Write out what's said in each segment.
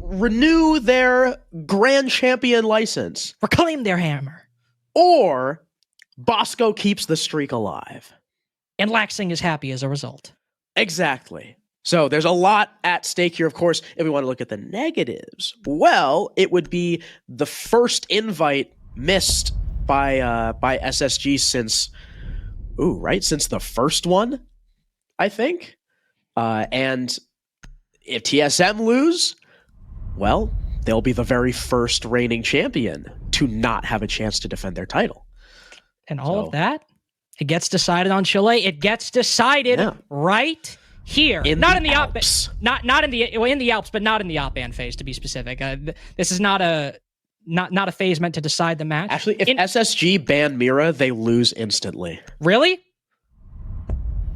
renew their grand champion license. Reclaim their hammer. Or Bosco keeps the streak alive. And Laxing is happy as a result. Exactly. So there's a lot at stake here, of course. If we want to look at the negatives, well, it would be the first invite missed by SSG since the first one, I think. And if TSM lose, well, they'll be the very first reigning champion to not have a chance to defend their title. And all of that, it gets decided on Chile. It gets decided right here. Not in the Alps. Not in the Alps, but not in the op-ban phase, to be specific. This is not a phase meant to decide the match. Actually, if SSG ban Mira, they lose instantly. Really?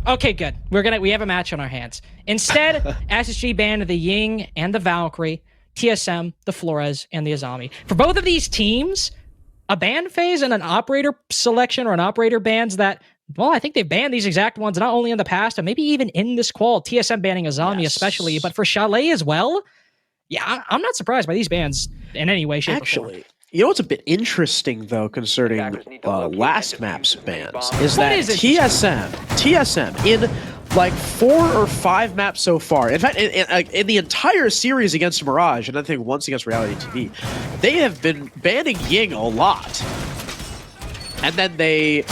Okay, good. We have a match on our hands. Instead, SSG banned the Ying and the Valkyrie, TSM, the Flores, and the Azami. For both of these teams, a ban phase and an operator selection or an operator bans that, well, I think they've banned these exact ones not only in the past, and maybe even in this qual. TSM banning Azami especially, but for Chalet as well. Yeah, I'm not surprised by these bans in any way, shape, or form. You know what's a bit interesting, though, concerning last map's bans, is that TSM, in like 4 or 5 maps so far, in fact, in the entire series against Mirage, and I think once against Reality TV, they have been banning Ying a lot. And then they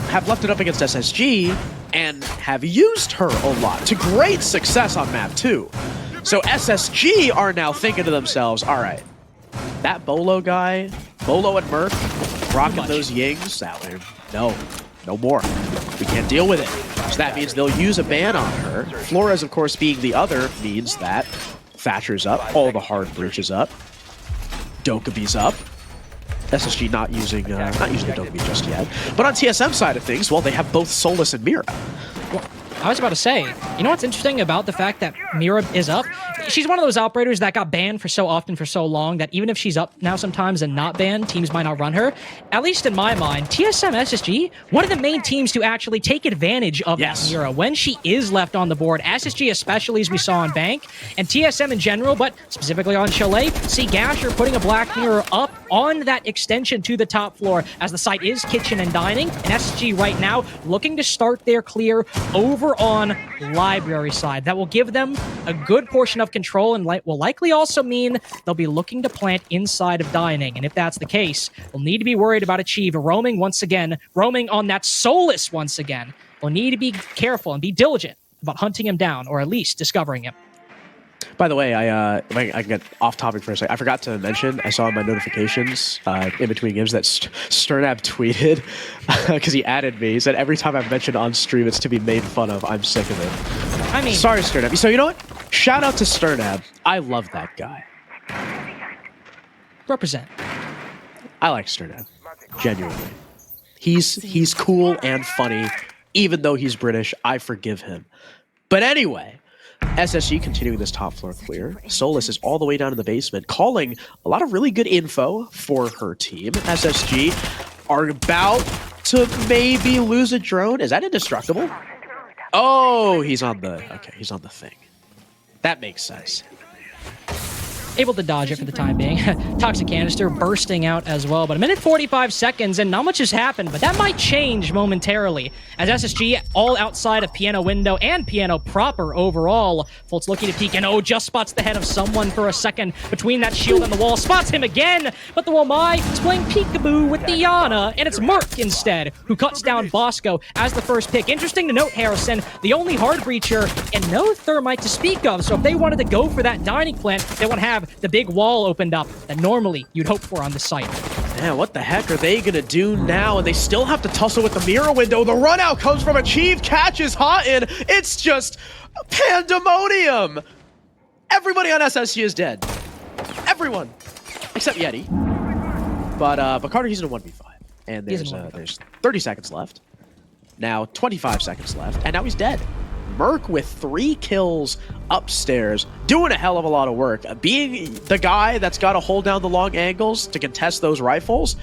have left it up against SSG and have used her a lot, to great success on map 2. So SSG are now thinking to themselves, all right, that Bolo guy, Bolo and Merc, rocking those Yings, no more. We can't deal with it. So that means they'll use a ban on her. Flores, of course, being the other, means that Thatcher's up, all the hard breaches up, Dokubi's up. SSG not using the Dokubi just yet. But on TSM side of things, well, they have both Solus and Mira. Well, I was about to say, you know what's interesting about the fact that Mira is up? She's one of those operators that got banned for so often for so long that even if she's up now sometimes and not banned, teams might not run her. At least in my mind, TSM SSG, one of the main teams to actually take advantage of Mira when she is left on the board. SSG especially, as we saw on Bank, and TSM in general, but specifically on Chalet, see Gasher putting a Black Mirror up on that extension to the top floor as the site is kitchen and dining, and SSG right now looking to start their clear over on library side. That will give them a good portion of control and will likely also mean they'll be looking to plant inside of dining. And if that's the case, we'll need to be worried about Achieve roaming on that Solus once again. We'll need to be careful and be diligent about hunting him down, or at least discovering him. By the way, I can get off topic for a second. I forgot to mention, I saw in my notifications in between games that Sternab tweeted, because he added me. He said, every time I've mentioned on stream, it's to be made fun of. I'm sick of it. I mean... Sorry, Sternab. So you know what? Shout out to Sternab. I love that guy. Represent. I like Sternab. Genuinely. He's cool and funny. Even though he's British, I forgive him. But anyway... SSG continuing this top floor clear. Solus is all the way down in the basement, calling a lot of really good info for her team. SSG are about to maybe lose a drone. Is that indestructible? Oh, he's on the thing. That makes sense. Able to dodge it for the time being. Toxic canister bursting out as well, but 1:45 seconds and not much has happened, but that might change momentarily as SSG all outside of Piano window and Piano proper overall. Fultz looking to peek and just spots the head of someone for a second between that shield and the wall. Spots him again, but the Womai is playing peekaboo with Diana, and it's Merc instead who cuts down Bosco as the first pick. Interesting to note, Harrison, the only hard breacher and no thermite to speak of, so if they wanted to go for that dining plant, they want to have the big wall opened up that normally you'd hope for on the site. Man, what the heck are they gonna do now? And they still have to tussle with the mirror window. The run out comes from Achieve, catches Hotton. It's just pandemonium. Everybody on SSG is dead. Everyone, except Yeti. But Carter, he's in a 1v5. And there's 30 seconds left. Now 25 seconds left, and now he's dead. Merc with 3 kills upstairs, doing a hell of a lot of work. Being the guy that's got to hold down the long angles to contest those rifles,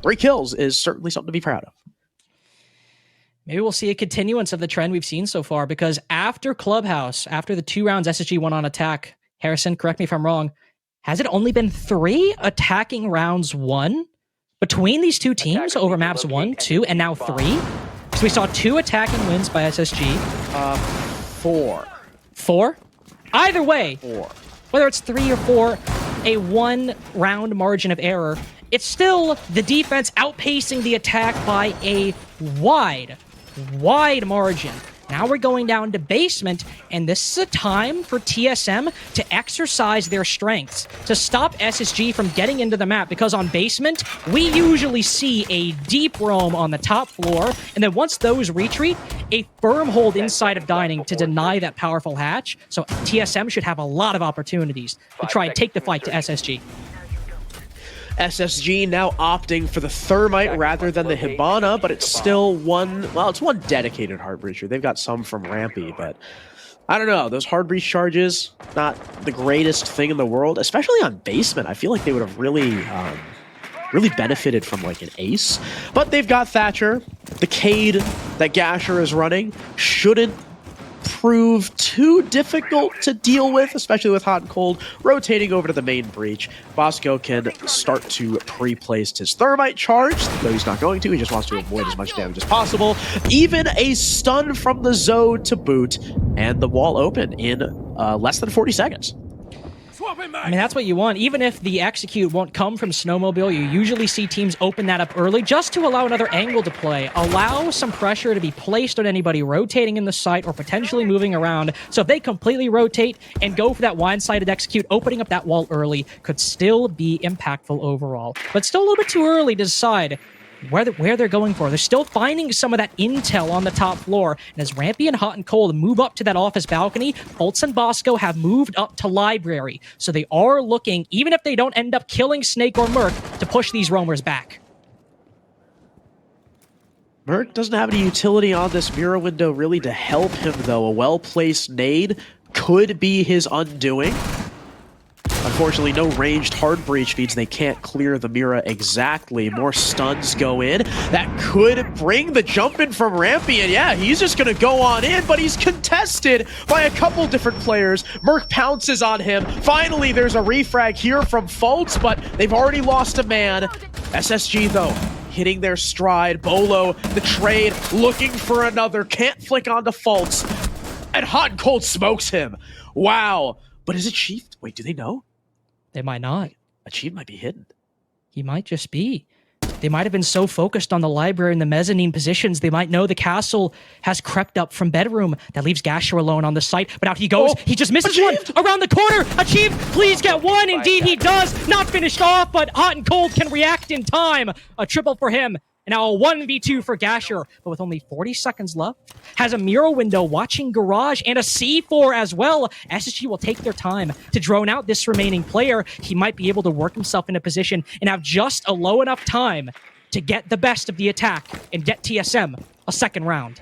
3 kills is certainly something to be proud of. Maybe we'll see a continuance of the trend we've seen so far, because after Clubhouse, after the 2 rounds SSG won on attack, Harrison, correct me if I'm wrong, has it only been 3 attacking rounds won between these two teams over maps 1, 2, and now 3? So we saw 2 attacking wins by SSG. 4. 4? Either way, 4. Whether it's 3 or 4, a 1 round margin of error, it's still the defense outpacing the attack by a wide margin. Now we're going down to basement, and this is a time for TSM to exercise their strengths, to stop SSG from getting into the map, because on basement, we usually see a deep roam on the top floor, and then once those retreat, a firm hold inside of dining to deny that powerful hatch. So TSM should have a lot of opportunities to try and take the fight to SSG. SSG now opting for the Thermite rather than the Hibana, but it's still one, well, it's one dedicated Hard Breacher. They've got some from Rampy, but I don't know. Those Hard Breach charges, not the greatest thing in the world, especially on basement. I feel like they would have really benefited from like an ace, but they've got Thatcher. The Cade that Gasher is running shouldn't prove too difficult to deal with, especially with Hot and Cold rotating over to the main breach. Bosco can start to pre-place his Thermite charge, though he's not going to. He just wants to avoid as much damage as possible. Even a stun from the Zoe to boot, and the wall open in less than 40 seconds. I mean, that's what you want. Even if the execute won't come from Snowmobile, you usually see teams open that up early just to allow another angle to play. Allow some pressure to be placed on anybody rotating in the site or potentially moving around. So if they completely rotate and go for that wide-sided execute, opening up that wall early could still be impactful overall. But still a little bit too early to decide where they're going for. They're still finding some of that intel on the top floor. And as Rampy and Hot and Cold move up to that office balcony, Boltz and Bosco have moved up to Library. So they are looking, even if they don't end up killing Snake or Merc, to push these roamers back. Merc doesn't have any utility on this mirror window really to help him, though. A well-placed nade could be his undoing. Unfortunately, no ranged hard breach means they can't clear the Mira exactly. More stuns go in. That could bring the jump in from Rampy, and yeah, he's just gonna go on in, but he's contested by a couple different players. Merc pounces on him. Finally, there's a refrag here from Fultz, but they've already lost a man. SSG, though, hitting their stride. Bolo, the trade, looking for another. Can't flick onto Fultz. And Hot and Cold smokes him. Wow. But is it Chief? Wait, do they know? They might not. A Chief might be hidden. He might just be. They might have been so focused on the library and the mezzanine positions, they might know the castle has crept up from bedroom. That leaves Gasher alone on the site, but out he goes. He just misses Achieved! one around the corner. Achieved, please get one. Indeed he does. Not finished off, but Hot and Cold can react in time. A triple for him. And now a 1v2 for Gasher, but with only 40 seconds left. Has a mirror window watching Garage and a C4 as well. SSG will take their time to drone out this remaining player. He might be able to work himself in a position and have just a low enough time to get the best of the attack and get TSM a second round.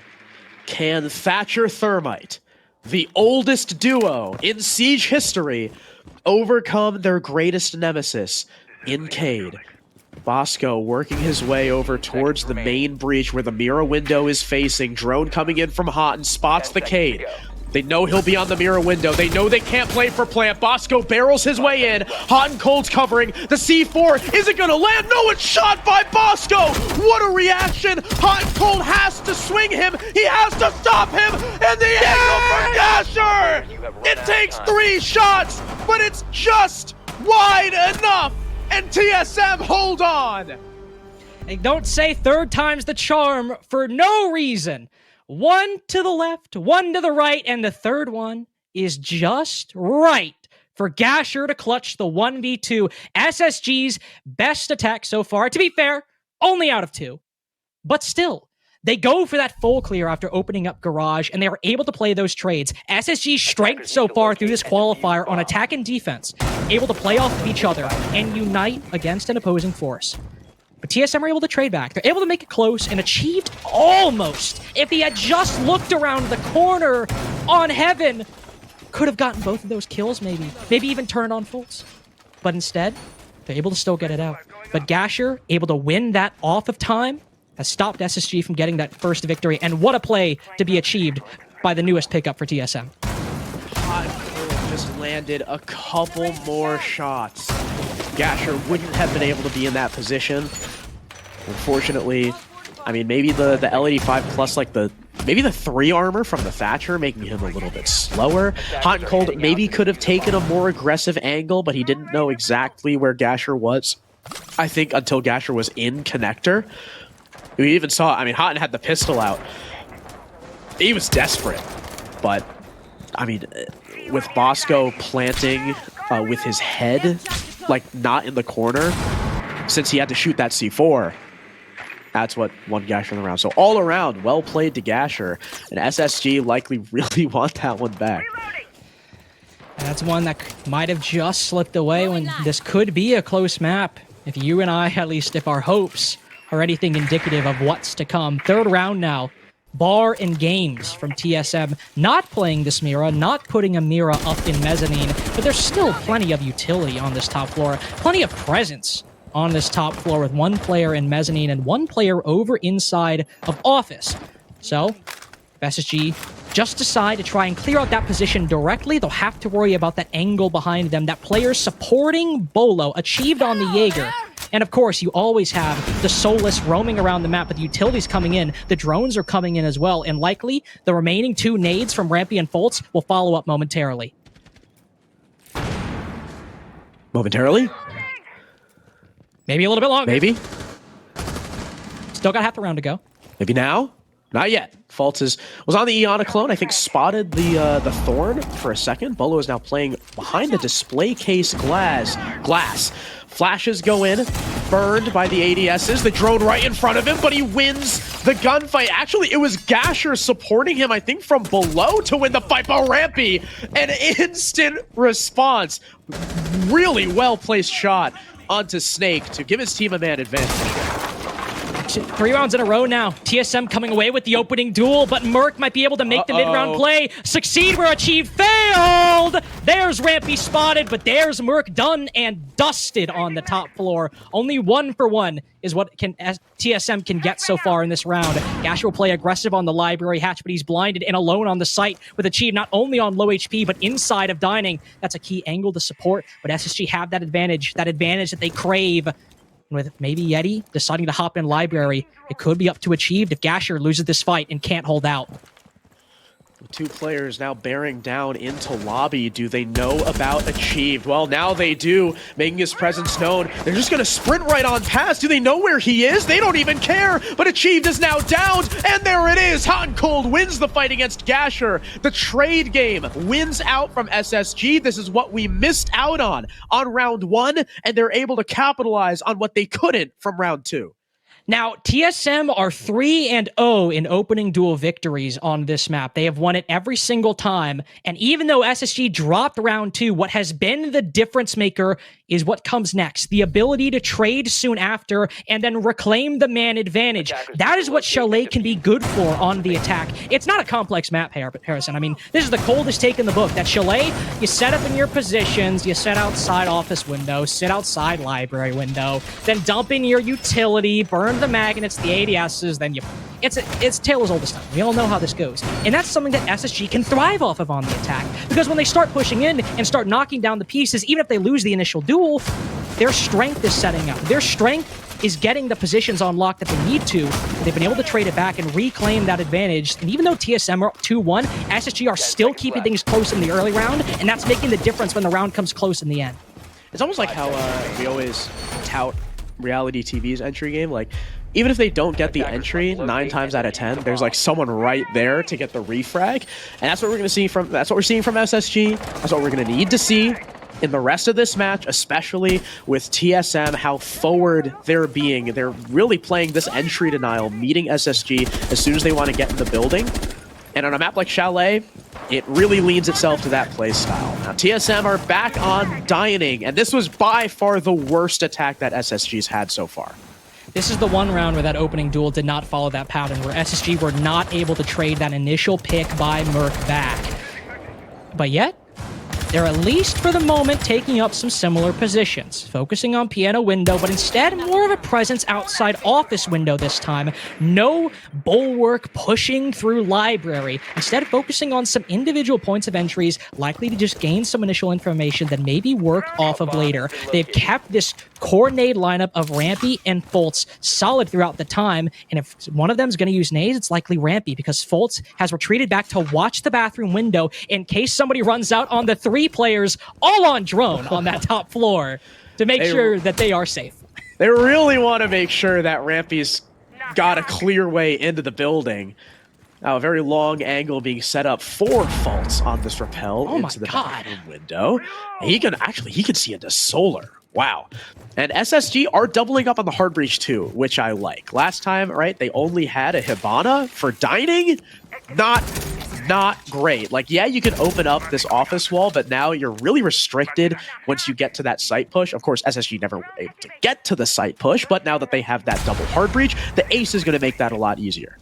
Can Thatcher Thermite, the oldest duo in Siege history, overcome their greatest nemesis in Cade? Bosco working his way over towards the main breach where the mirror window is facing. Drone coming in from Hot and spots the Cade. They know he'll be on the mirror window. They know they can't play for plant. Bosco barrels his way in. Hot and Cold's covering. The C4 isn't going to land. No, it's shot by Bosco. What a reaction. Hot and Cold has to swing him. He has to stop him. And the angle from Gasher. It takes 3 shots, but it's just wide enough. And TSM hold on. They don't say third time's the charm for no reason. One to the left, one to the right, and the third one is just right for Gasher to clutch the 1v2. SSG's best attack so far. To be fair, only out of 2. But still, they go for that full clear after opening up Garage, and they are able to play those trades. SSG's strength so far through this qualifier on attack and defense, able to play off of each other and unite against an opposing force. But TSM are able to trade back. They're able to make it close and achieved almost. If he had just looked around the corner on Heaven, could have gotten both of those kills maybe. Maybe even turned on Fultz. But instead, they're able to still get it out. But Gasher able to win that off of time has stopped SSG from getting that first victory. And what a play to be achieved by the newest pickup for TSM. Just landed a couple more shots. Gasher wouldn't have been able to be in that position. Unfortunately, I mean, maybe the L85 plus like maybe the 3 armor from the Thatcher, making him a little bit slower. Hot and Cold maybe could have taken a more aggressive angle, but he didn't know exactly where Gasher was. I think until Gasher was in connector. We even saw, I mean, Hotton had the pistol out. He was desperate, but I mean, with Bosco planting with his head, like not in the corner, since he had to shoot that C4, that's what won Gasher in the round. So all around, well played to Gasher, and SSG likely really want that one back. That's one that might have just slipped away when this could be a close map. If you and I, at least if our hopes are anything indicative of what's to come. Third round now. Bar and Games from TSM, not playing this Mira, not putting a Mira up in mezzanine, but there's still plenty of utility on this top floor, plenty of presence on this top floor with 1 player in mezzanine and 1 player over inside of office. So, if SSG just decide to try and clear out that position directly, they'll have to worry about that angle behind them, that player supporting Bolo, achieved on the Jaeger. And of course, you always have the Solus roaming around the map, but the utilities coming in, the drones are coming in as well, and likely the remaining 2 nades from Rampy and Foltz will follow up momentarily. Momentarily? Maybe a little bit longer. Maybe? Still got half the round to go. Maybe now? Not yet. Foltz was on the Iana clone, I think spotted the Thorn for a second. Bolo is now playing behind the display case glass. Flashes go in, burned by the ADSs, the drone right in front of him, but he wins the gunfight. Actually, it was Gasher supporting him, I think, from below to win the fight, but Rampy, an instant response. Really well-placed shot onto Snake to give his team a man advantage. 3 rounds in a row now. TSM coming away with the opening duel, but Merc might be able to make the mid-round play. Succeed where achieved failed! There's Rampy spotted, but there's Merc done and dusted on the top floor. Only 1 for 1 is what TSM can get so far in this round. Gasher will play aggressive on the library hatch, but he's blinded and alone on the site with Achieve not only on low HP, but inside of Dining. That's a key angle to support, but SSG have that advantage that they crave. With maybe Yeti deciding to hop in library, it could be up to Achieved if Gasher loses this fight and can't hold out. The 2 players now bearing down into lobby. Do they know about Achieved? Well, now they do, making his presence known. They're just going to sprint right on past. Do they know where he is? They don't even care, but Achieved is now downed, and there it is. Hot and Cold wins the fight against Gasher. The trade game wins out from SSG. This is what we missed out on round 1, and they're able to capitalize on what they couldn't from round 2. Now, TSM are 3-0 in opening duel victories on this map. They have won it every single time. And even though SSG dropped round 2, what has been the difference maker is what comes next. The ability to trade soon after and then reclaim the man advantage. That is what Chalet can be good for on the attack. It's not a complex map, Harrison. I mean, this is the coldest take in the book. That Chalet, you set up in your positions, you set outside office window, sit outside library window, then dump in your utility, burn the magnets, the ADSs, then it's tale as old as time. We all know how this goes. And that's something that SSG can thrive off of on the attack. Because when they start pushing in and start knocking down the pieces, even if they lose the initial duel, their strength is setting up. Their strength is getting the positions on lock that they need to. They've been able to trade it back and reclaim that advantage. And even though TSM are 2-1, SSG are still keeping things close in the early round, and that's making the difference when the round comes close in the end. It's almost like how we always tout reality TV's entry game. Like, even if they don't get the entry 9 times out of 10, there's like someone right there to get the refrag, and that's what we're going to see from. That's what we're seeing from SSG. That's what we're going to need to see in the rest of this match, especially with TSM, how forward they're being. They're really playing this entry denial, meeting SSG as soon as they want to get in the building. And on a map like Chalet, it really leans itself to that play style. Now, TSM are back on Dining, and this was by far the worst attack that SSG's had so far. This is the one round where that opening duel did not follow that pattern, where SSG were not able to trade that initial pick by Merc back. But yet, They're at least for the moment taking up some similar positions, focusing on piano window, but instead more of a presence outside office window this time. No bulwark pushing through library. Instead, focusing on some individual points of entries, likely to just gain some initial information that maybe work off of later. They've kept this core nade lineup of Rampy and Foltz solid throughout the time, and if one of them is going to use nades, it's likely Rampy, because Foltz has retreated back to watch the bathroom window in case somebody runs out on the 3 players all on drone on that top floor to make sure that they are safe. They really want to make sure that Rampy's got a clear way into the building. Now, a very long angle being set up for Foltz on this rappel into the bathroom window. He can see into solar. Wow. And SSG are doubling up on the hard breach too, which I like. Last time, right, they only had a Hibana for dining. Not great. Like, yeah, you can open up this office wall, but now you're really restricted once you get to that site push. Of course, SSG never were able to get to the site push, but now that they have that double hard breach, the ace is going to make that a lot easier.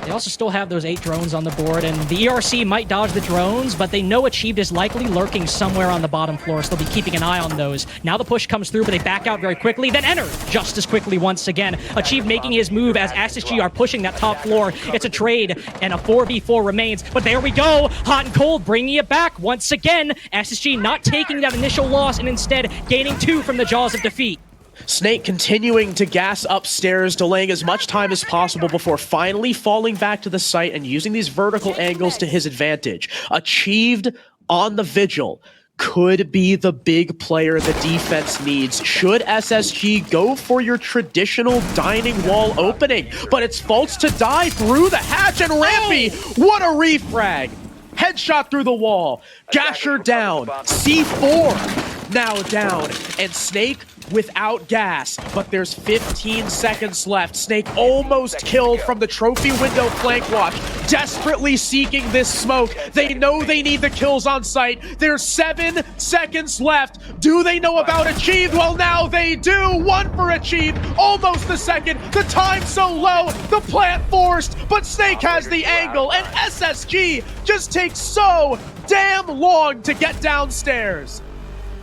They also still have those 8 drones on the board, and the ERC might dodge the drones, but they know Achieved is likely lurking somewhere on the bottom floor, so they'll be keeping an eye on those. Now the push comes through, but they back out very quickly, then enter just as quickly once again. Achieved making his move as SSG are pushing that top floor. It's a trade, and a 4v4 remains, but there we go. Hot and cold, bringing it back once again. SSG not taking that initial loss, and instead gaining 2 from the jaws of defeat. Snake continuing to gas upstairs, delaying as much time as possible before finally falling back to the site and using these vertical angles to his advantage. Achieved on the Vigil could be the big player the defense needs. Should SSG go for your traditional dining wall opening? But it's Foltz to die through the hatch, and Rampy, what a refrag! Headshot through the wall. Gasher down. C4 now down. And Snake without gas, but there's 15 seconds left. Snake almost killed from the trophy window flank watch, desperately seeking this smoke. They know they need the kills on site. There's 7 seconds left. Do they know about Achieved? Well, now they do. 1 for Achieved, almost the second. The time so low, the plant forced, but Snake has the angle, and SSG just takes so damn long to get downstairs.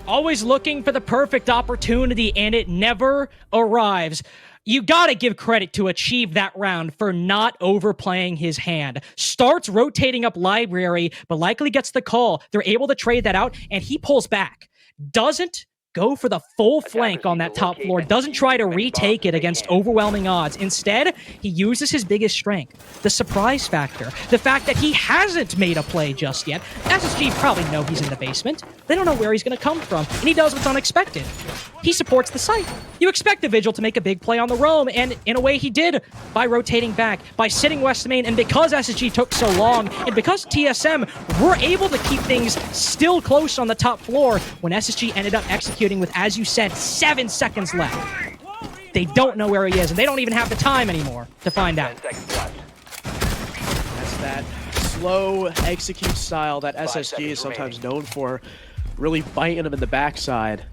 Always looking for the perfect opportunity, and it never arrives. You gotta give credit to Achieve that round for not overplaying his hand. Starts rotating up library, but likely gets the call. They're able to trade that out, and he pulls back. Doesn't go for the full flank on that top floor. Doesn't try to retake it against overwhelming odds. Instead, he uses his biggest strength, the surprise factor. The fact that he hasn't made a play just yet. SSG probably know he's in the basement. They don't know where he's going to come from, and he does what's unexpected. He supports the site. You expect the Vigil to make a big play on the roam, and in a way he did by rotating back, by sitting west main, and because SSG took so long, and because TSM were able to keep things still close on the top floor when SSG ended up executing with, as you said, 7 seconds left. They don't know where he is, and they don't even have the time anymore to find out. That's that slow execute style that SSG is sometimes known for, really biting him in the backside.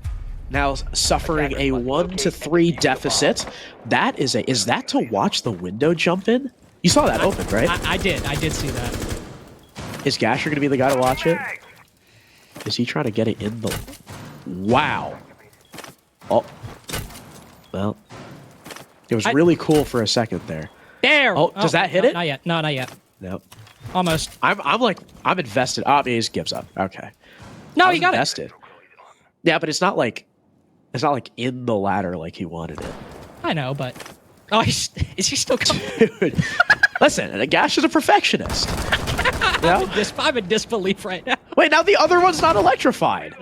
Now suffering a 1-3 deficit. That is that to watch the window jump in? You saw that open, right? I did see that. Is Gasher going to be the guy to watch it? Is he trying to get it in the... Wow. Oh. Well. It was really cool for a second there. There! Oh, does that hit it? Not yet. No, not yet. Nope. Almost. I'm invested. Oh, he just gives up. Okay. No, he got invested. Yeah, but it's not like in the ladder like he wanted it. I know, but is he still coming? Dude, listen, Gash is a perfectionist. I'm in disbelief right now. Wait, now the other one's not electrified.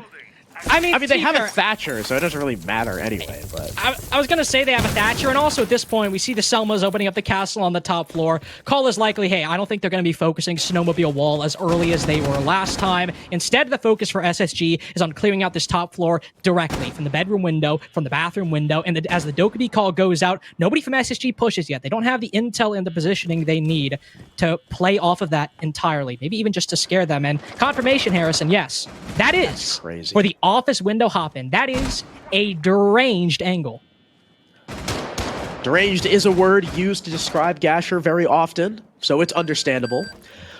I mean, they have a Thatcher, so it doesn't really matter anyway. But I was going to say they have a Thatcher, and also at this point, we see the Selmas opening up the castle on the top floor. Call is likely, hey, I don't think they're going to be focusing Snowmobile Wall as early as they were last time. Instead, the focus for SSG is on clearing out this top floor directly from the bedroom window, from the bathroom window, and as the Dokkaebi call goes out, nobody from SSG pushes yet. They don't have the intel and the positioning they need to play off of that entirely, maybe even just to scare them. And confirmation, Harrison, yes, that is crazy. For the office window hop in. That is a deranged angle. Deranged is a word used to describe Gasher very often, so it's understandable.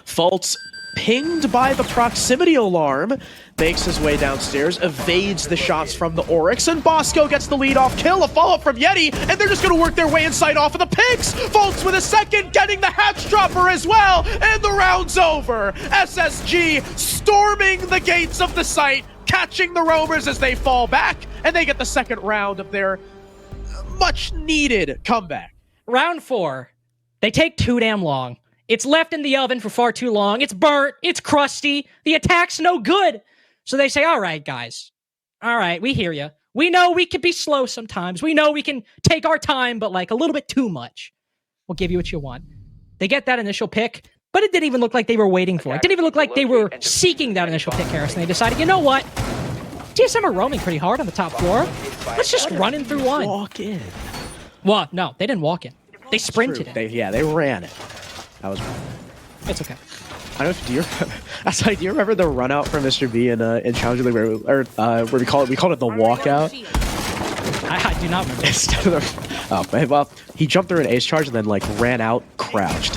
Foltz pinged by the proximity alarm, makes his way downstairs, evades the shots from the Oryx, and Bosco gets the lead-off kill, a follow-up from Yeti, and they're just going to work their way inside off of the picks! Volts with a second, getting the hatch dropper as well, and the round's over! SSG storming the gates of the site, catching the roamers as they fall back, and they get the second round of their much-needed comeback. Round 4. They take too damn long. It's left in the oven for far too long. It's burnt. It's crusty. The attack's no good. So they say, all right, guys. All right, we hear you. We know we can be slow sometimes. We know we can take our time, but like a little bit too much. We'll give you what you want. They get that initial pick, but it didn't even look like they were waiting for it. It didn't even look like they were seeking that initial pick, Harrison. They decided, you know what? TSM are roaming pretty hard on the top floor. Let's just run in through line. Walk in. Well, no, they didn't walk in. They sprinted it. They ran it. That was wrong. It's okay. I don't know if do you remember the run out from Mr. B in Challenger League where we called it the walkout? I do not remember. Instead of well, he jumped through an ace charge and then like ran out crouched.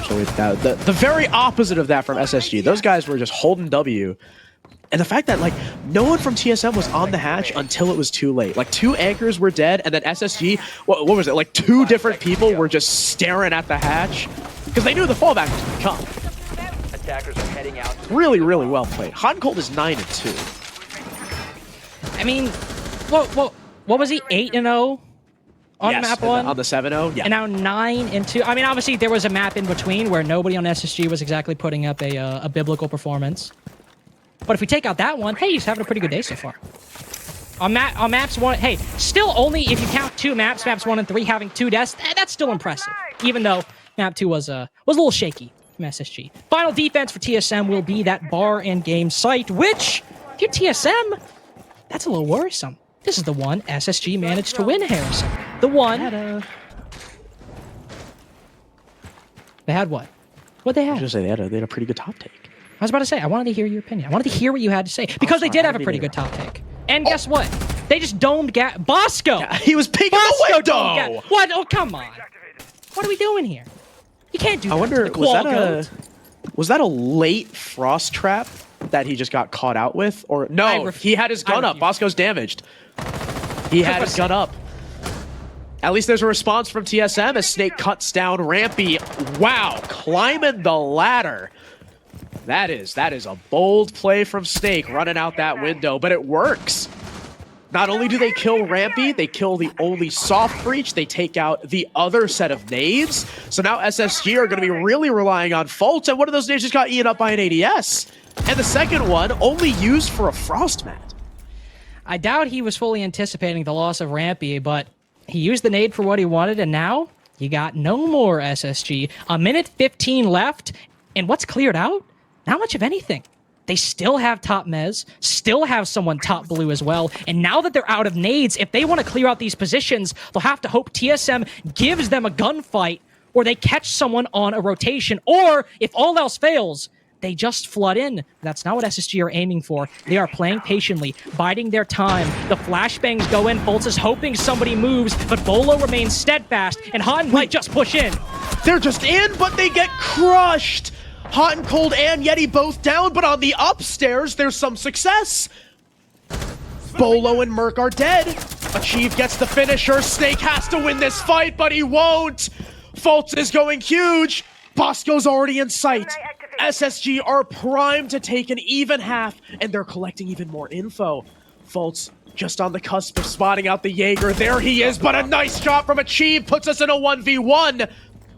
So the very opposite of that from SSG. Those guys were just holding W. And the fact that, like, no one from TSM was on the hatch until it was too late. Like, 2 anchors were dead, and then SSG, what was it? Like, 2 different people were just staring at the hatch. Because they knew the fallback was going to come. Attackers are heading out. Really, really well played. Hot and Cold is 9-2. I mean, what was he? 8-0 on map 1? On the 7-0, yeah. And now 9-2. I mean, obviously, there was a map in between where nobody on SSG was exactly putting up a biblical performance. But if we take out that one, hey, he's having a pretty good day so far. On maps 1, hey, still only if you count 2 maps 1 and 3 having 2 deaths, that's still impressive. Even though map 2 was a little shaky from SSG. Final defense for TSM will be that bar and game site, which, if you're TSM, that's a little worrisome. This is the one SSG managed to win, Harrison. The one. They had what? What'd they have? I was going to say, they had a pretty good top take. I was about to say, I wanted to hear your opinion. I wanted to hear what you had to say. Because they did have a pretty good top take. And guess what? They just domed Bosco! Yeah, he was peeking the window! What? Oh, come on. What are we doing here? You can't do that. I wonder, was that a late frost trap that he just got caught out with? Or no, he had his gun up. Bosco's damaged. He had his gun up. At least there's a response from TSM as Snake cuts down Rampy. Wow, climbing the ladder. That is a bold play from Snake running out that window, but it works. Not only do they kill Rampy, they kill the only soft breach, they take out the other set of nades. So now SSG are going to be really relying on Fultz, and one of those nades just got eaten up by an ADS. And the second one only used for a frost mat. I doubt he was fully anticipating the loss of Rampy, but he used the nade for what he wanted, and now you got no more SSG. A minute 15 left, and what's cleared out? Not much of anything. They still have top mez, still have someone top blue as well, and now that they're out of nades, if they want to clear out these positions, they'll have to hope TSM gives them a gunfight, or they catch someone on a rotation, or if all else fails, they just flood in. That's not what SSG are aiming for. They are playing patiently, biding their time. The flashbangs go in, Fultz is hoping somebody moves, but Bolo remains steadfast, and Han might just push in. They're just in, but they get crushed! Hot and Cold and Yeti both down, but on the upstairs, there's some success. Bolo and Merc are dead. Achieve gets the finisher. Snake has to win this fight, but he won't. Fultz is going huge. Bosco's already in sight. SSG are primed to take an even half, and they're collecting even more info. Fultz just on the cusp of spotting out the Jaeger. There he is, but a nice shot from Achieve puts us in a 1v1.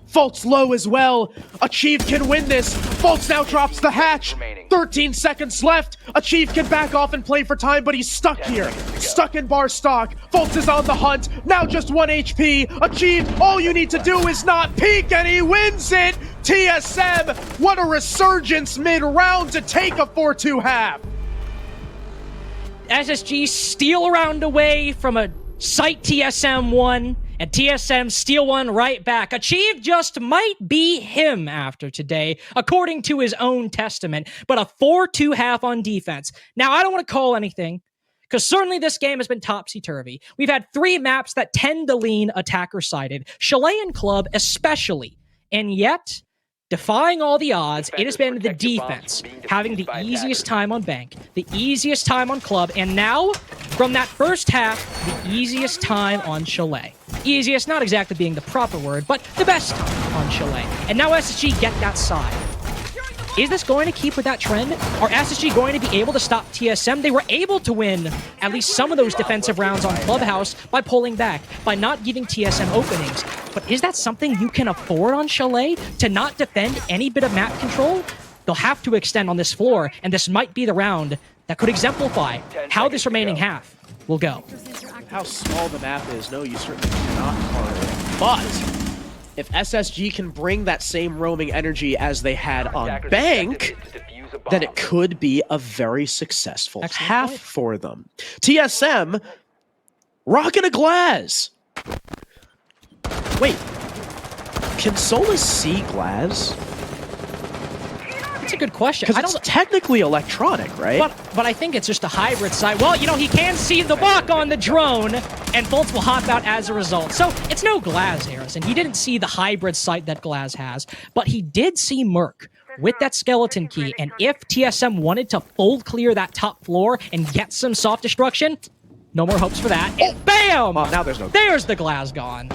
Fultz low as well. Achieve can win this. Fultz now drops the hatch. 13 seconds left. Achieve can back off and play for time, but he's stuck here. Stuck in bar stock. Fultz is on the hunt. Now just 1 HP. Achieve, all you need to do is not peek, and he wins it. TSM, what a resurgence mid-round to take a 4-2 half. SSG steal a round away from a sight TSM 1. And TSM steal one right back. Achieve just might be him after today, according to his own testament. But a 4-2 half on defense. Now, I don't want to call anything, because certainly this game has been topsy-turvy. We've had 3 maps that tend to lean attacker-sided. Chalet and Club especially. And yet, defying all the odds, it has been the defense having the easiest time on Bank, the easiest time on Club, and now, from that first half, the easiest time on Chalet. Easiest, not exactly being the proper word, but the best time on Chalet. And now SSG get that side. Is this going to keep with that trend? Are SSG going to be able to stop TSM? They were able to win at least some of those defensive rounds on Clubhouse by pulling back, by not giving TSM openings. But is that something you can afford on Chalet? To not defend any bit of map control? They'll have to extend on this floor, and this might be the round that could exemplify how this remaining half will go. How small the map is, no, you certainly cannot card it. But if SSG can bring that same roaming energy as they had on Bank, then it could be a very successful half for them. TSM rocking a glass. Wait, can Solus see glass? That's a good question. Because it's technically electronic, right? But I think it's just a hybrid sight. Well, you know, he can see the buck on the drone, and Bolts will hop out as a result. So it's no Glaz, Harrison. He didn't see the hybrid sight that Glaz has, but he did see Merc with that skeleton key. And if TSM wanted to full clear that top floor and get some soft destruction, no more hopes for that. And bam! Well, now there's the Glaz gone.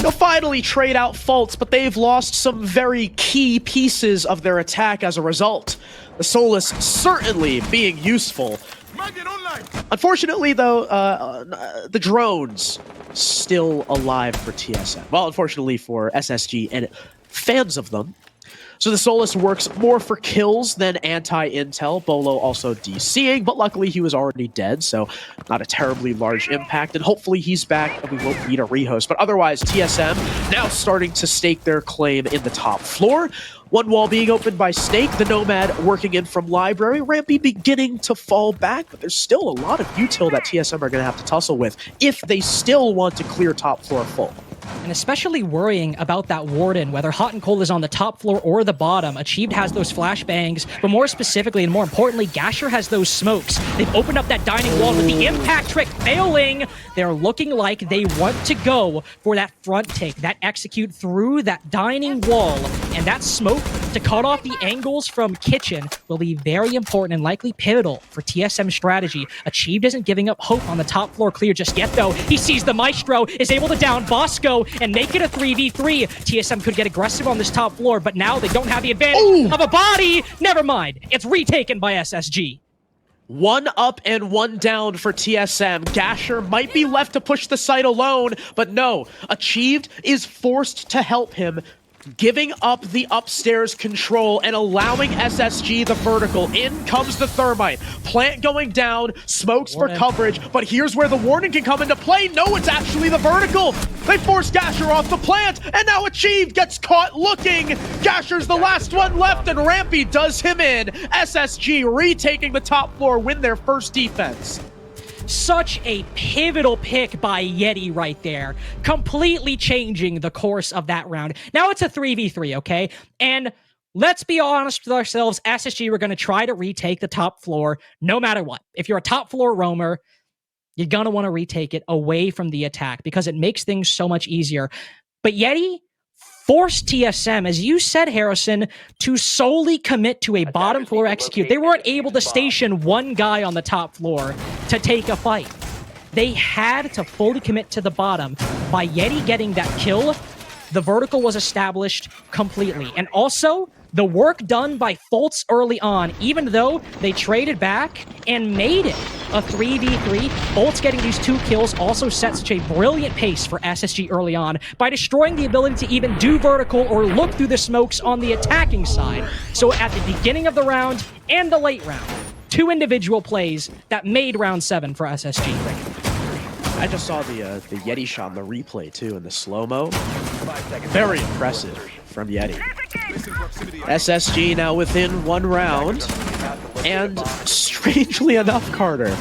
They'll finally trade out Faults, but they've lost some very key pieces of their attack as a result. The Solus certainly being useful. Unfortunately, though, the drones still alive for TSM. Well, unfortunately for SSG and fans of them. So the Solus works more for kills than anti-intel. Bolo also DCing, but luckily he was already dead, so not a terribly large impact. And hopefully he's back and we won't need a rehost. But otherwise, TSM now starting to stake their claim in the top floor. One wall being opened by Snake, the Nomad working in from Library, Rampy beginning to fall back, but there's still a lot of util that TSM are going to have to tussle with if they still want to clear top floor full. And especially worrying about that Warden, whether Hot and Cold is on the top floor or the bottom. Achieved has those flashbangs, but more specifically and more importantly, Gasher has those smokes. They've opened up that dining wall with the impact trick failing. They're looking like they want to go for that front take, that execute through that dining wall. And that smoke to cut off the angles from Kitchen will be very important and likely pivotal for TSM strategy. Achieved isn't giving up hope on the top floor clear just yet, though. He sees the Maestro, is able to down Bosco and make it a 3v3. TSM could get aggressive on this top floor, but now they don't have the advantage of a body. Never mind. It's retaken by SSG. One up and one down for TSM. Gasher might be left to push the site alone, but no. Achieved is forced to help him, giving up the upstairs control and allowing SSG the vertical. In comes the Thermite. Plant going down, smokes for coverage, but here's where the warning can come into play. No, it's actually the vertical. They force Gasher off the plant, and now Achieved gets caught looking. Gasher's the last one left, and Rampy does him in. SSG retaking the top floor, win their first defense. Such a pivotal pick by Yeti right there, completely changing the course of that round. Now it's a 3v3, okay? And let's be honest with ourselves, SSG were going to try to retake the top floor no matter what. If you're a top floor roamer, you're going to want to retake it away from the attack because it makes things so much easier. But Yeti forced TSM, as you said, Harrison, to solely commit to a bottom floor execute. They weren't able to station one guy on the top floor to take a fight. They had to fully commit to the bottom. By Yeti getting that kill, the vertical was established completely. And also, the work done by Fultz early on, even though they traded back and made it a 3v3, Fultz getting these 2 kills also set such a brilliant pace for SSG early on by destroying the ability to even do vertical or look through the smokes on the attacking side. So at the beginning of the round and the late round, 2 individual plays that made round 7 for SSG. I just saw the Yeti shot in the replay too in the slow-mo. Very impressive from Yeti. SSG now within 1 round, and strangely enough, Carter,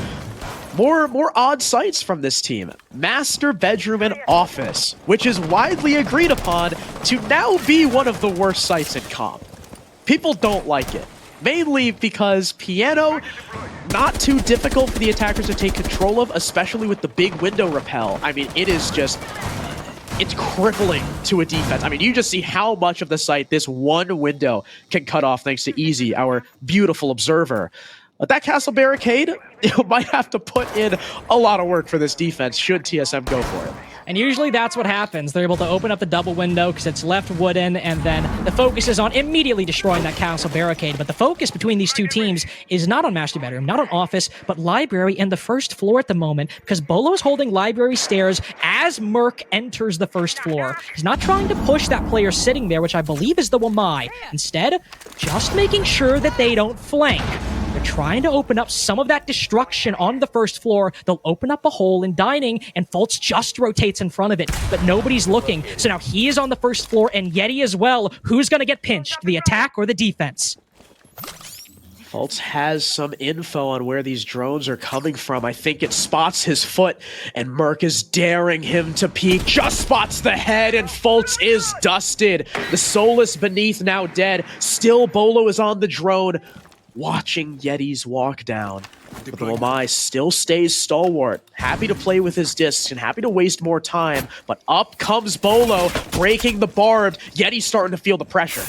more odd sights from this team. Master bedroom and office, which is widely agreed upon to now be one of the worst sights in comp. People don't like it, mainly because piano, not too difficult for the attackers to take control of, especially with the big window repel. I mean, it is just it's crippling to a defense. I mean, you just see how much of the site this one window can cut off thanks to Easy, our beautiful observer. But that castle barricade, it might have to put in a lot of work for this defense should TSM go for it. And usually that's what happens. They're able to open up the double window because it's left wooden, and then the focus is on immediately destroying that castle barricade. But the focus between these two teams is not on Master Bedroom, not on Office, but Library and the first floor at the moment, because Bolo is holding Library stairs as Merc enters the first floor. He's not trying to push that player sitting there, which I believe is the Wamai. Instead, just making sure that they don't flank. They're trying to open up some of that destruction on the first floor. They'll open up a hole in dining, and Fultz just rotates in front of it, but nobody's looking. So now he is on the first floor, and Yeti as well. Who's going to get pinched, the attack or the defense? Fultz has some info on where these drones are coming from. I think it spots his foot, and Merc is daring him to peek. Just spots the head, and Fultz is dusted. The Soulless beneath now dead. Still, Bolo is on the drone, watching Yetis walk down. But the Wamai still stays stalwart, happy to play with his discs and happy to waste more time. But up comes Bolo, breaking the barbed. Yeti's starting to feel the pressure.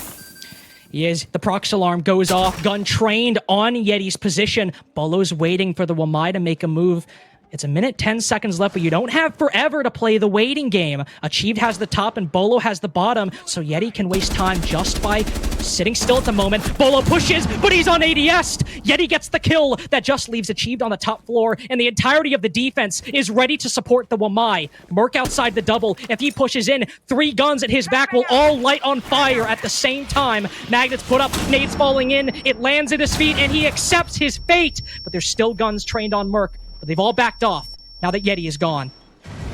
He is. The prox alarm goes off. Gun trained on Yeti's position. Bolo's waiting for the Wamai to make a move. It's a minute, 10 seconds left, but you don't have forever to play the waiting game. Achieved has the top and Bolo has the bottom, so Yeti can waste time just by sitting still at the moment. Bolo pushes, but he's on ADS. Yeti gets the kill. That just leaves Achieved on the top floor, and the entirety of the defense is ready to support the Wamai. Merc outside the double. If he pushes in, 3 guns at his back will all light on fire at the same time. Magnets put up, nades falling in, it lands at his feet, and he accepts his fate. But there's still guns trained on Merc. But they've all backed off now that Yeti is gone.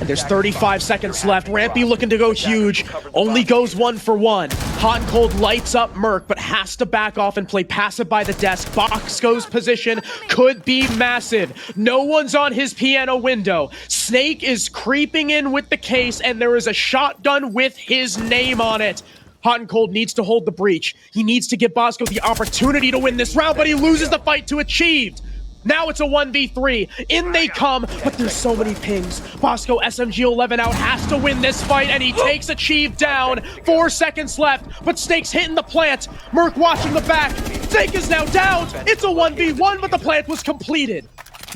And there's 35 seconds left. Rampy looking to go huge. Only goes 1 for 1. Hot and Cold lights up Merc, but has to back off and play passive by the desk. Boxco's position could be massive. No one's on his piano window. Snake is creeping in with the case, and there is a shotgun with his name on it. Hot and Cold needs to hold the breach. He needs to give Bosco the opportunity to win this round, but he loses the fight to Achieved. Now it's a 1v3. In they come, but there's so many pings. Bosco, SMG 11 out, has to win this fight, and he takes Achieved down. 4 seconds left, but Snake's hitting the plant. Merc watching the back. Snake is now down. It's a 1v1, but the plant was completed.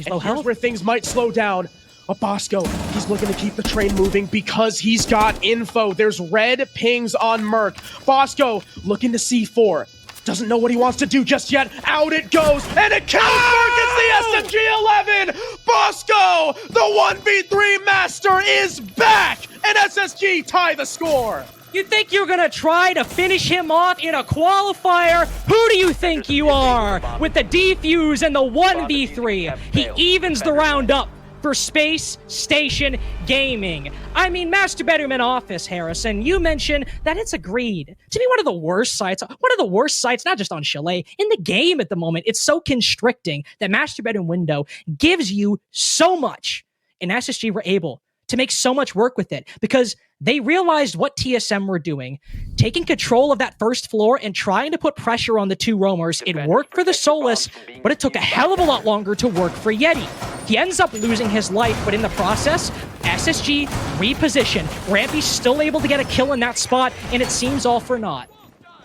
And here's where things might slow down. But Bosco, he's looking to keep the train moving because he's got info. There's red pings on Merc. Bosco looking to C4. Doesn't know what he wants to do just yet. Out it goes, and it kills Merc. It's the SSG 11. Bosco, the 1v3 master, is back, and SSG tie the score. You think you're gonna try to finish him off in a qualifier? Who do you think you are? With the defuse and the 1v3, he evens the round up for Space Station Gaming. I mean, Master Bedroom and Office, Harrison, you mentioned that it's agreed to be one of the worst sites, not just on Chalet, in the game at the moment. It's so constricting that Master Bedroom window gives you so much, and SSG were able to make so much work with it because they realized what TSM were doing, taking control of that first floor and trying to put pressure on the 2 roamers. It worked for the Soulless, but it took a hell of a lot longer to work for Yeti. He ends up losing his life, but in the process, SSG repositioned. Rampy's still able to get a kill in that spot, and it seems all for naught.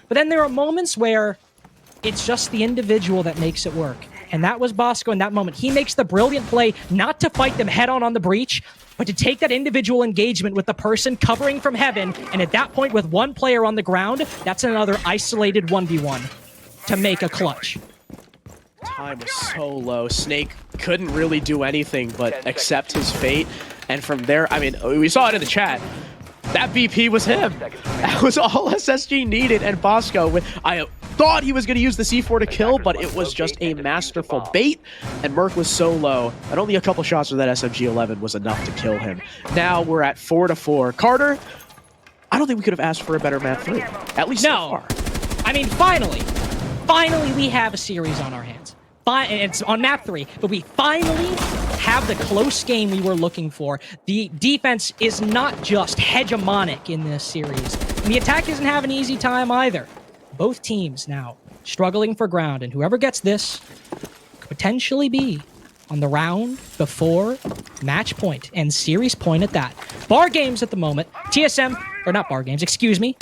But then there are moments where it's just the individual that makes it work. And that was Bosco in that moment. He makes the brilliant play not to fight them head-on on the breach, but to take that individual engagement with the person covering from heaven, and at that point with 1 player on the ground, that's another isolated 1v1 to make a clutch. Time was so low. Snake couldn't really do anything but accept his fate. And from there, I mean, we saw it in the chat. That BP was him. That was all SSG needed. And Bosco, I thought he was going to use the C4 to kill, but it was just a masterful bait. And Merc was so low that only a couple shots with that SMG-11 was enough to kill him. Now we're at 4-4. Carter, I don't think we could have asked for a better map 3. At least so far. I mean, finally we have a series on our hands. It's on map 3, but we finally have the close game we were looking for. The defense is not just hegemonic in this series. And the attack isn't having an easy time either. Both teams now struggling for ground, and whoever gets this could potentially be on the round before match point and series point at that. Bar games at the moment. TSM, or not bar games, excuse me.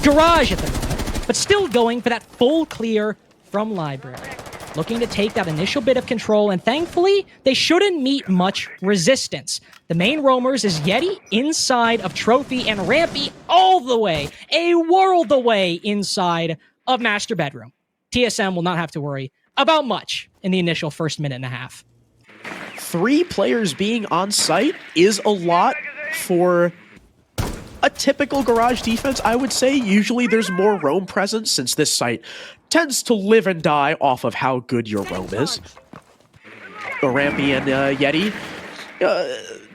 Garage at the moment, but still going for that full clear from Library. Looking to take that initial bit of control, and thankfully, they shouldn't meet much resistance. The main roamers is Yeti inside of Trophy and Rampy all the way, a world away inside of Master Bedroom. TSM will not have to worry about much in the initial first minute and a half. 3 players being on site is a lot for a typical Garage defense, I would say. Usually there's more roam presence since this site tends to live and die off of how good your roam is. Rampy and Yeti,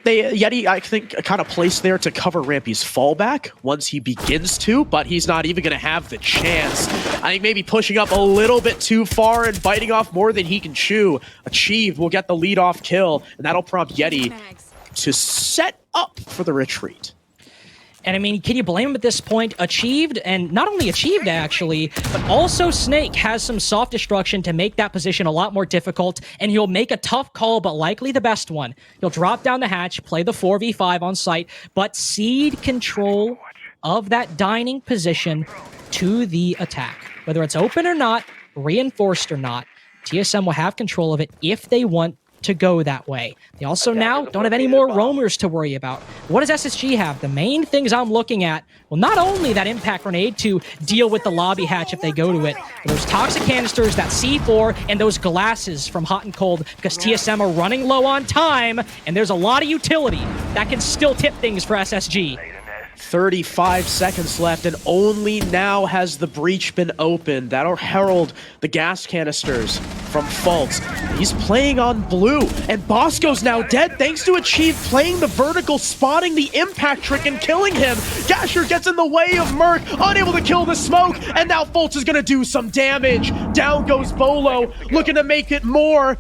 Yeti, I think, kind of placed there to cover Rampy's fallback once he begins to, but he's not even going to have the chance. I think maybe pushing up a little bit too far and biting off more than he can chew. Achieved will get the lead-off kill, and that'll prompt Yeti to set up for the retreat. And I mean, can you blame him at this point? Achieved, and not only achieved actually, but also Snake has some soft destruction to make that position a lot more difficult, and he'll make a tough call, but likely the best one. He'll drop down the hatch, play the 4v5 on site, but cede control of that dining position to the attack. Whether it's open or not, reinforced or not, TSM will have control of it if they want to go that way. They also now don't have any more roamers to worry about. What does SSG have? The main things I'm looking at, well, not only that impact grenade to deal with the lobby hatch if they go to it, but those toxic canisters, that C4, and those glasses from Hot and Cold, because TSM are running low on time, and there's a lot of utility that can still tip things for SSG. 35 seconds left, and only now has the breach been opened. That'll herald the gas canisters from Faults. He's playing on blue, and Bosco's now dead thanks to Achieve playing the vertical, spotting the impact trick and killing him. Gasher gets in the way of Merc, unable to kill the smoke, and now Faults is gonna do some damage. Down goes Bolo, looking to make it more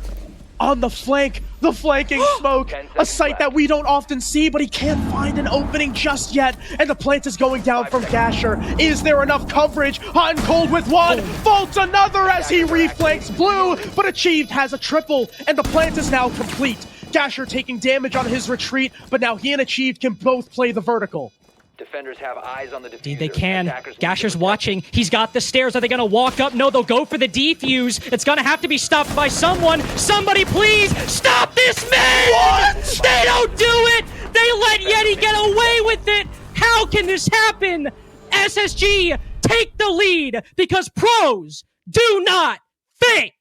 on the flank. The flanking smoke, a sight that we don't often see, but he can't find an opening just yet, and the plant is going down from Gasher. Is there enough coverage? Hot and Cold with one, Faults another as he reflanks blue, but Achieved has a triple, and the plant is now complete. Gasher taking damage on his retreat, but now he and Achieved can both play the vertical. Defenders have eyes on the diffuser. Indeed, they can. Gasher's watching. He's got the stairs. Are they going to walk up? No, they'll go for the defuse. It's going to have to be stopped by someone. Somebody, please stop this man! What? They don't do it! They let Yeti get away with it! How can this happen? SSG, take the lead because pros do not think!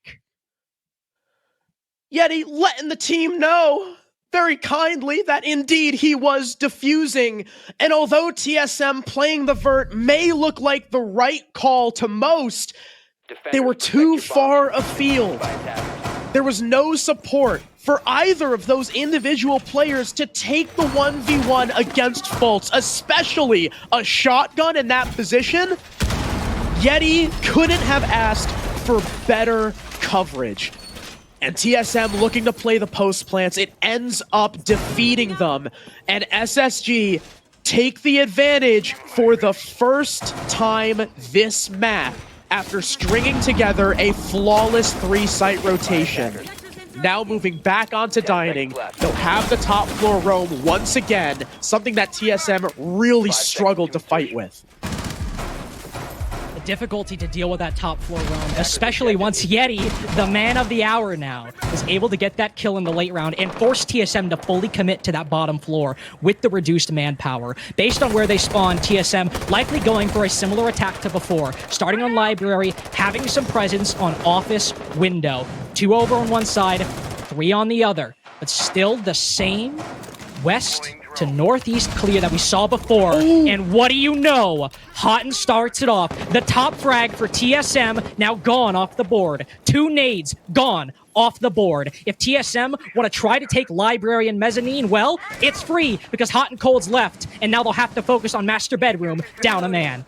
Yeti letting the team know very kindly that indeed he was diffusing, and although TSM playing the vert may look like the right call to most, they were too far afield. There was no support for either of those individual players to take the 1v1 against Faults, especially a shotgun in that position. Yeti couldn't have asked for better coverage. And TSM looking to play the post plants, it ends up defeating them. And SSG take the advantage for the first time this map after stringing together a flawless 3-site rotation. Now moving back onto dining, they'll have the top floor roam once again, something that TSM really struggled to fight with. Difficulty to deal with that top floor roam, especially once Yeti, the man of the hour now, is able to get that kill in the late round and force TSM to fully commit to that bottom floor with the reduced manpower. Based on where they spawn, TSM likely going for a similar attack to before, starting on Library, having some presence on Office Window. 2 over on one side, 3 on the other, but still the same west to northeast clear that we saw before. Ooh. And what do you know? Hot and starts it off. The top frag for TSM now gone off the board. 2 nades gone off the board. If TSM want to try to take Library and Mezzanine, well, it's free because Hot and Cold's left, and now they'll have to focus on Master Bedroom, down a man.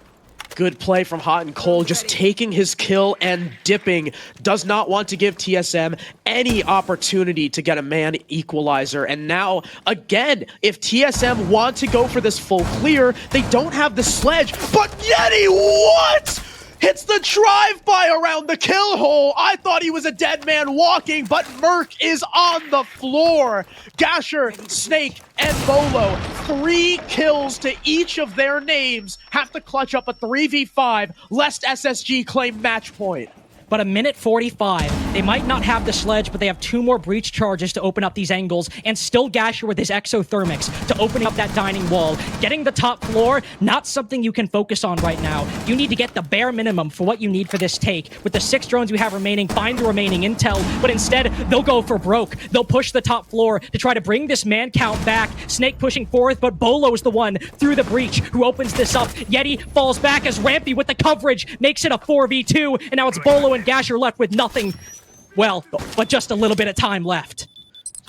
Good play from Hot and Cold, just taking his kill and dipping. Does not want to give TSM any opportunity to get a man equalizer. And now, again, if TSM want to go for this full clear, they don't have the sledge. But Yeti, what? hits the drive-by around the kill hole. I thought he was a dead man walking, but Merc is on the floor. Gasher, Snake, and Bolo, 3 kills to each of their names, have to clutch up a 3v5, lest SSG claim match point. But a minute 45, they might not have the sledge, but they have 2 more breach charges to open up these angles, and still Gasher with his exothermics to open up that dining wall. Getting the top floor, not something you can focus on right now. You need to get the bare minimum for what you need for this take. With the 6 drones you have remaining, find the remaining intel, but instead, they'll go for broke. They'll push the top floor to try to bring this man count back. Snake pushing forth, but Bolo is the one through the breach who opens this up. Yeti falls back as Rampy with the coverage makes it a 4v2, and now it's Bolo and Gasher left with nothing, well, but just a little bit of time left.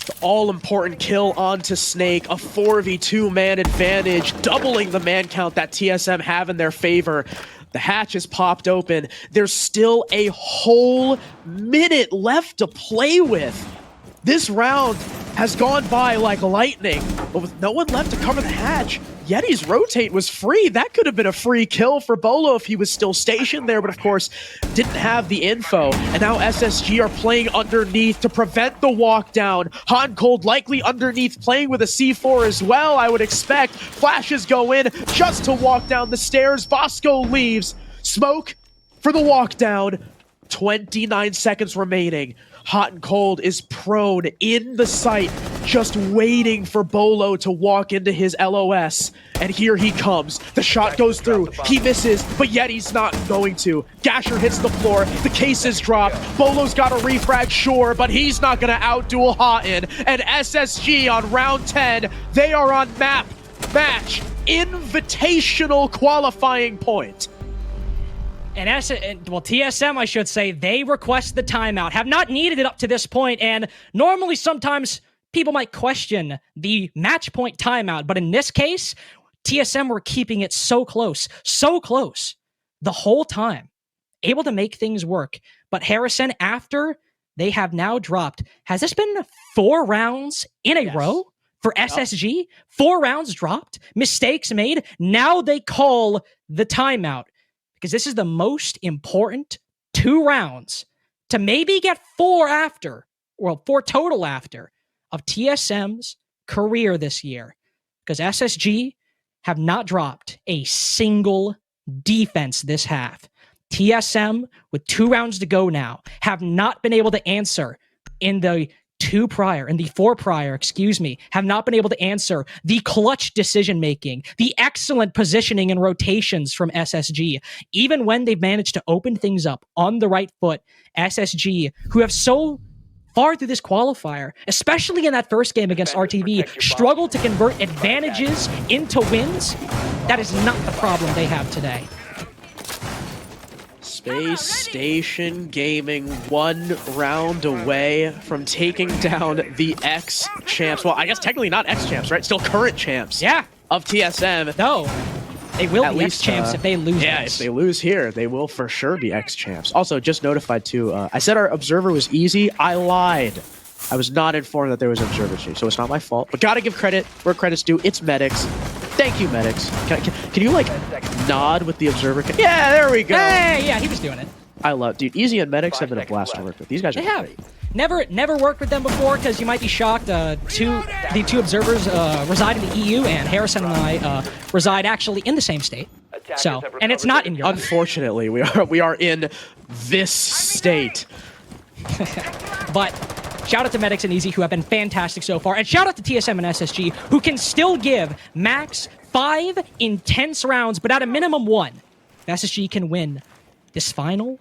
The all-important kill onto Snake, a 4v2 man advantage, doubling the man count that TSM have in their favor. The hatch is popped open. There's still a whole minute left to play with. This round has gone by like lightning, but with no one left to cover the hatch, Yeti's rotate was free. That could have been a free kill for Bolo if he was still stationed there, but of course, didn't have the info. And now SSG are playing underneath to prevent the walk down. Hot and Cold likely underneath playing with a C4 as well, I would expect. Flashes go in just to walk down the stairs. Bosco leaves. Smoke for the walk down. 29 seconds remaining. Hot and Cold is prone in the site, just waiting for Bolo to walk into his LOS. And here he comes. The shot goes through. He misses, but Yeti's not going to. Gasher hits the floor. The case is dropped. Bolo's got a refrag, sure, but he's not going to outduel Hotton. And SSG on round 10, they are on match invitational qualifying point. And TSM, I should say, they request the timeout, have not needed it up to this point, and normally sometimes people might question the match point timeout, but in this case, TSM were keeping it so close the whole time, able to make things work. But Harrison, after they have now dropped, has this been 4 rounds in a row for SSG? 4 rounds dropped, mistakes made, now they call the timeout. Because this is the most important 2 rounds to maybe get 4 after, well, 4 total after, of TSM's career this year. Because SSG have not dropped a single defense this half. TSM, with 2 rounds to go now, have not been able to answer in the 4 prior, have not been able to answer the clutch decision-making, the excellent positioning and rotations from SSG. Even when they've managed to open things up on the right foot, SSG, who have so far through this qualifier, especially in that first game against RTV, struggled to convert advantages into wins. That is not the problem they have today. Space Station Gaming 1 round away from taking down the ex-champs. Well, I guess technically not ex-champs, right? Still current champs. Yeah. Of TSM. No. They will be ex-champs if they lose. Yeah, this. If they lose here, they will for sure be ex-champs. Also, just notified too, I said our observer was easy. I lied. I was not informed that there was an observer change, so it's not my fault. But gotta give credit where credit's due. It's medics. Thank you, medics. Can you like nod with the observer? Yeah, there we go. Hey, yeah, he was doing it. I love, dude. Easy and medics have been a blast to work with. These guys are great. Never worked with them before because you might be shocked. The two observers reside in the EU, and Harrison and I reside actually in the same state. So, and it's not in Europe. Unfortunately, we are in this state. But shout out to Medics and Easy, who have been fantastic so far. And shout out to TSM and SSG, who can still give max 5 intense rounds, but at a minimum 1. SSG can win this final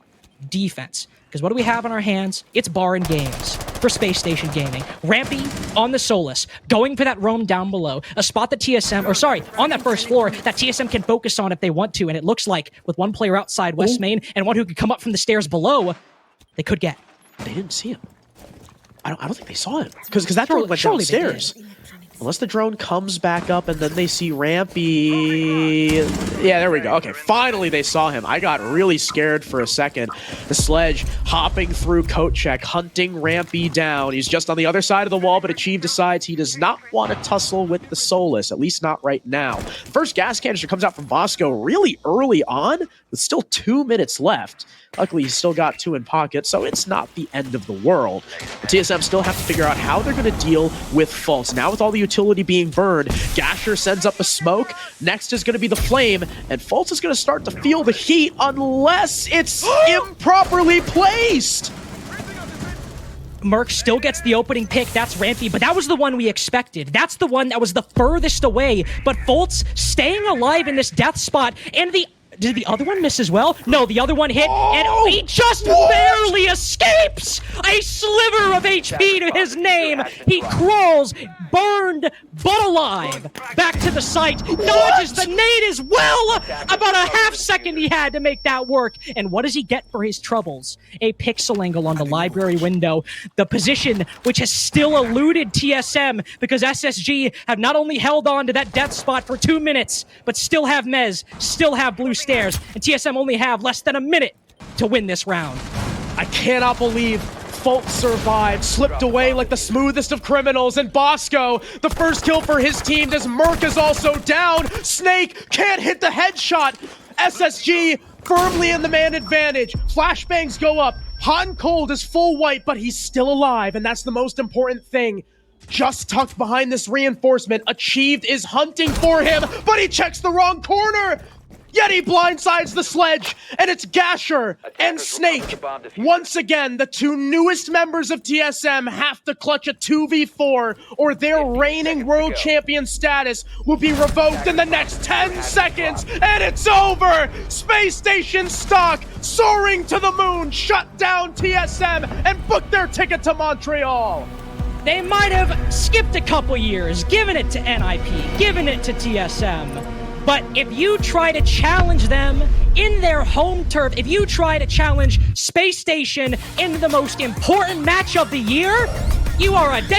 defense. Because what do we have on our hands? It's Barren Games for Space Station Gaming. Rampy on the Solus, going for that roam down below. A spot that TSM, or sorry, on that first floor that TSM can focus on if they want to. And it looks like with one player outside West Main and one who could come up from the stairs below, they could get. They didn't see him. I don't think they saw him. Because that door went downstairs. Unless the drone comes back up and then they see Rampy. Yeah, there we go. Okay, finally they saw him. I got really scared for a second. The Sledge hopping through coat check, hunting Rampy down. He's just on the other side of the wall, but Achieve decides he does not want to tussle with the Solus, at least not right now. First gas canister comes out from Bosco really early on, with still 2 minutes left. Luckily, he's still got 2 in pocket, so it's not the end of the world. The TSM still have to figure out how they're going to deal with Fultz. Now with all the utility being burned, Gasher sends up a smoke. Next is going to be the Flame, and Fultz is going to start to feel the heat unless it's improperly placed. Merc still gets the opening pick. That's Rampy, but that was the one we expected. That's the one that was the furthest away. But Fultz staying alive in this death spot, and did the other one miss as well? No, the other one hit, and he just barely escapes! A sliver of HP to his name! He crawls, burned, but alive, back to the site, dodges the nade as well! About a half second he had to make that work, and what does he get for his troubles? A pixel angle on the library window, the position which has still eluded TSM, because SSG have not only held on to that death spot for 2 minutes, but still have Mez, still have Blue Stairs, and TSM only have less than a minute to win this round. I cannot believe Fultz survived, slipped away like the smoothest of criminals, and Bosco, the first kill for his team, as Merc is also down. Snake can't hit the headshot. SSG firmly in the man advantage. Flashbangs go up. Hot and Cold is full white, but he's still alive, and that's the most important thing. Just tucked behind this reinforcement, Achieved is hunting for him, but he checks the wrong corner! Yet he blindsides the Sledge, and it's Gasher and Snake. Once again, the 2 newest members of TSM have to clutch a 2v4, or their reigning world champion status will be revoked in the next 10 seconds, and it's over! Space Station stock, soaring to the moon, shut down TSM, and book their ticket to Montreal! They might have skipped a couple years, given it to NIP, given it to TSM. But if you try to challenge them in their home turf, if you try to challenge Space Station in the most important match of the year, you are a damn